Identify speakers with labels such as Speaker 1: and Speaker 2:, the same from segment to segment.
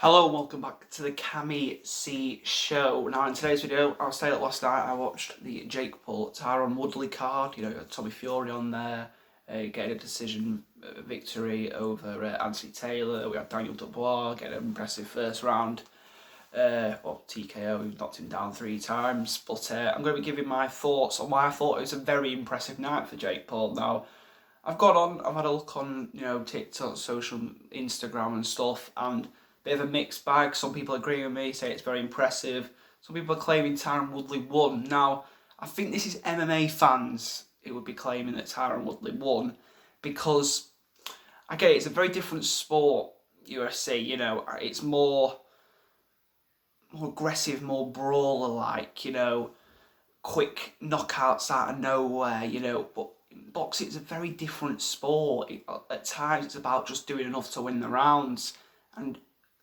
Speaker 1: Hello and welcome back to the Cami C show. Now in today's video, I'll say that last night I watched the Jake Paul Tyron Woodley card. You got Tommy Fury on there, getting a decision victory over Anthony Taylor. We had Daniel Dubois getting an impressive first round. TKO, who knocked him down 3 times. But I'm going to be giving my thoughts on why I thought it was a very impressive night for Jake Paul. Now, I've had a look on, TikTok, social, Instagram and stuff, and bit of a mixed bag. Some people agree with me, say it's very impressive. Some people are claiming Tyron Woodley won. Now, I think this is MMA fans who would be claiming that Tyron Woodley won because, I get it, it's a very different sport, UFC. It's more aggressive, more brawler-like, quick knockouts out of nowhere, but boxing is a very different sport. At times it's about just doing enough to win the rounds, and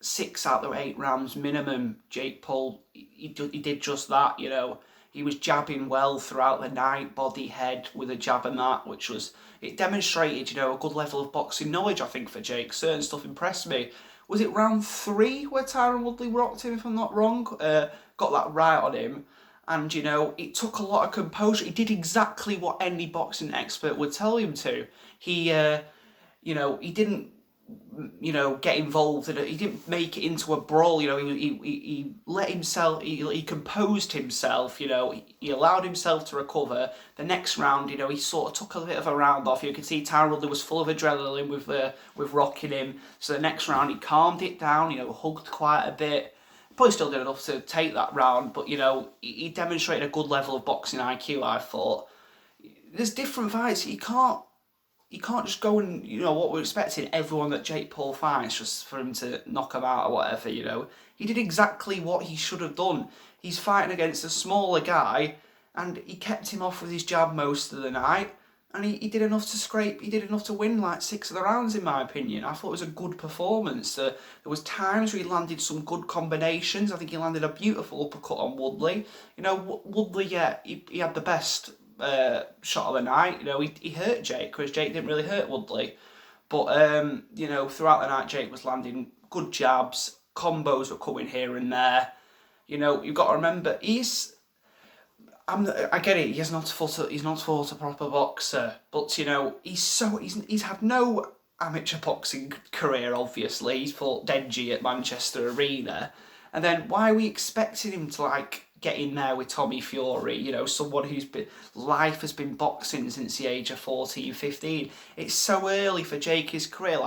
Speaker 1: 6 out of 8 rounds minimum, Jake Paul, he did just that. He was jabbing well throughout the night, body, head, with a jab and that, it demonstrated, a good level of boxing knowledge, I think, for Jake. Certain stuff impressed me. Was it round 3 where Tyron Woodley rocked him, if I'm not wrong? Got that right on him. And, it took a lot of composure. He did exactly what any boxing expert would tell him to. He didn't, get involved in it. He didn't make it into a brawl. He let himself, he composed himself, he allowed himself to recover. The next round, he sort of took a bit of a round off. You could see Tyron Woodley was full of adrenaline with rocking him. So the next round, he calmed it down, hugged quite a bit. Probably still did enough to take that round, but, he demonstrated a good level of boxing IQ, I thought. There's different fights. You can't just go and, what we're expecting, everyone that Jake Paul fights, just for him to knock him out or whatever, He did exactly what he should have done. He's fighting against a smaller guy, and he kept him off with his jab most of the night, and he did enough to win like 6 of the rounds, in my opinion. I thought it was a good performance. There was times where he landed some good combinations. I think he landed a beautiful uppercut on Woodley. Woodley, yeah, he had the best shot of the night. He hurt Jake, whereas Jake didn't really hurt Woodley. But, throughout the night, Jake was landing good jabs, combos were coming here and there. You've got to remember, I get it, he's not fought a proper boxer, but, he's had no amateur boxing career, obviously. He's fought Denji at Manchester Arena. And then why are we expecting him to, get in there with Tommy Fury, someone whose life has been boxing since the age of 14, 15. It's so early for Jake's career.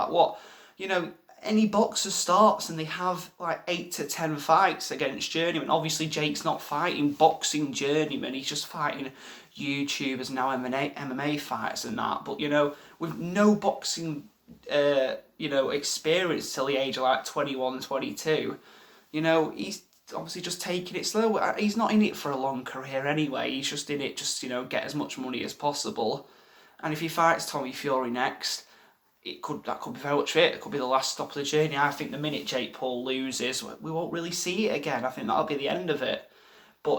Speaker 1: Any boxer starts and they have 8 to 10 fights against journeymen. Obviously, Jake's not fighting boxing journeymen. He's just fighting YouTubers, now MMA fighters and that. But, with no boxing, experience till the age of 21, 22, he's obviously just taking it slow. He's not in it for a long career anyway. He's just in it get as much money as possible. And if he fights Tommy Fury next, that could be very much it. It could be the last stop of the journey. I think the minute Jake Paul loses, we won't really see it again. I think that'll be the end of it. But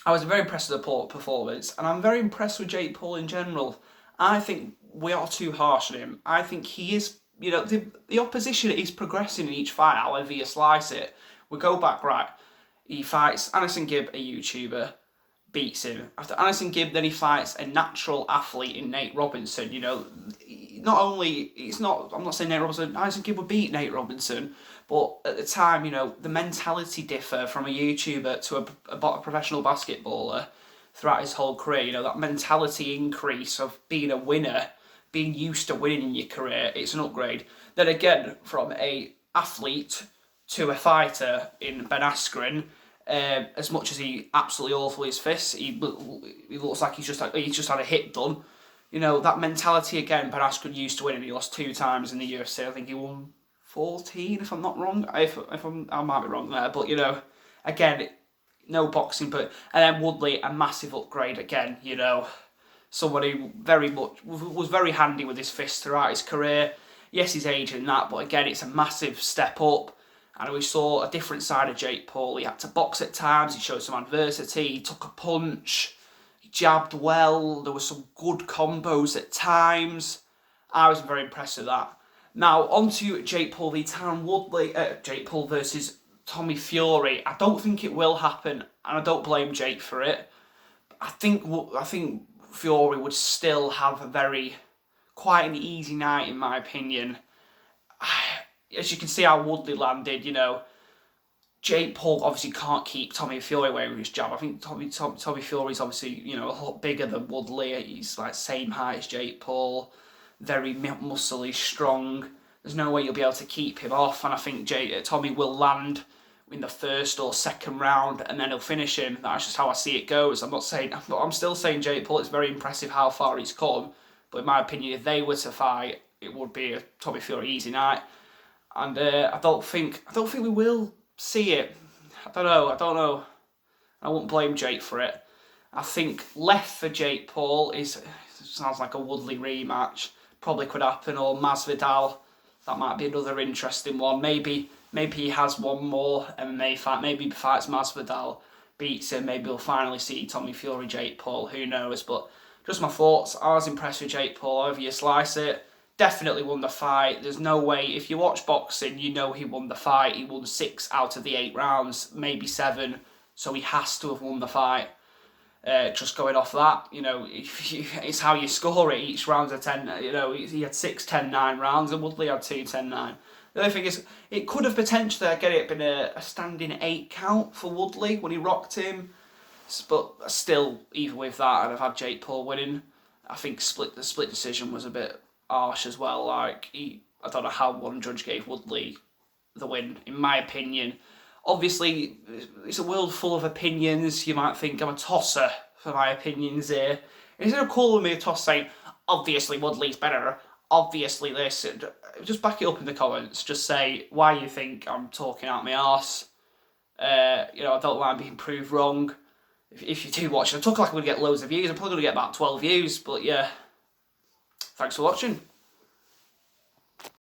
Speaker 1: I was very impressed with the performance, and I'm very impressed with Jake Paul in general. I think we are too harsh on him. I think he is, the opposition is progressing in each fight, however you slice it. We go back, right, he fights Anderson Gibb, a YouTuber, beats him. After Anderson Gibb, then he fights a natural athlete in Nate Robinson. I'm not saying Nate Robinson, Anderson Gibb would beat Nate Robinson, but at the time, the mentality differ from a YouTuber to a professional basketballer throughout his whole career. That mentality increase of being a winner, being used to winning in your career, it's an upgrade. Then again, from a athlete to a fighter in Ben Askren, as much as he absolutely awful his fists, he looks like he's just had a hit done. That mentality again, Ben Askren used to win, and he lost 2 times in the UFC. I think he won 14, if I'm not wrong. I might be wrong there, but again, no boxing, and then Woodley, a massive upgrade again. Somebody was very handy with his fists throughout his career. Yes, he's aging that, but again, it's a massive step up. And we saw a different side of Jake Paul. He had to box at times, he showed some adversity, he took a punch, he jabbed well, there were some good combos at times. I was very impressed with that. Now, on to Jake Paul v Tyron Woodley. Jake Paul versus Tommy Fury. I don't think it will happen, and I don't blame Jake for it. I think Fury would still have quite an easy night, in my opinion. As you can see how Woodley landed, Jake Paul obviously can't keep Tommy Fury away with his jab. I think Tommy Fury's obviously, a lot bigger than Woodley. He's like same height as Jake Paul, very muscly, strong. There's no way you'll be able to keep him off, and I think Tommy will land in the first or second round, and then he'll finish him. That's just how I see it goes. I'm still saying Jake Paul. It's very impressive how far he's come, but in my opinion, if they were to fight, it would be a Tommy Fury easy night, and I don't think we will see it. I don't know. I wouldn't blame Jake for it. I think left for Jake Paul sounds like a Woodley rematch. Probably could happen, or Masvidal. That might be another interesting one. Maybe he has one more MMA fight. Maybe he fights Masvidal, beats him. Maybe we'll finally see Tommy Fury, Jake Paul. Who knows? But just my thoughts. I was impressed with Jake Paul. However you slice it, definitely won the fight. There's no way, if you watch boxing, he won the fight. He won 6 out of the 8 rounds, maybe 7. So he has to have won the fight. Just going off that, it's how you score it. Each round's a 10. He had 6, 10, 9 rounds, and Woodley had 2, 10, 9. The other thing is, it could have potentially been a standing 8 count for Woodley when he rocked him. But still, even with that, I'd have had Jake Paul winning. I think the split decision was a bit harsh as well. I don't know how one judge gave Woodley the win, in my opinion. Obviously, it's a world full of opinions. You might think I'm a tosser for my opinions here. Instead of calling me a toss, saying, obviously Woodley's better, obviously this, just back it up in the comments. Just say why you think I'm talking out my arse. I don't mind being proved wrong. If you do watch it, I talk like I'm going to get loads of views. I'm probably going to get about 12 views, but yeah. Thanks for watching.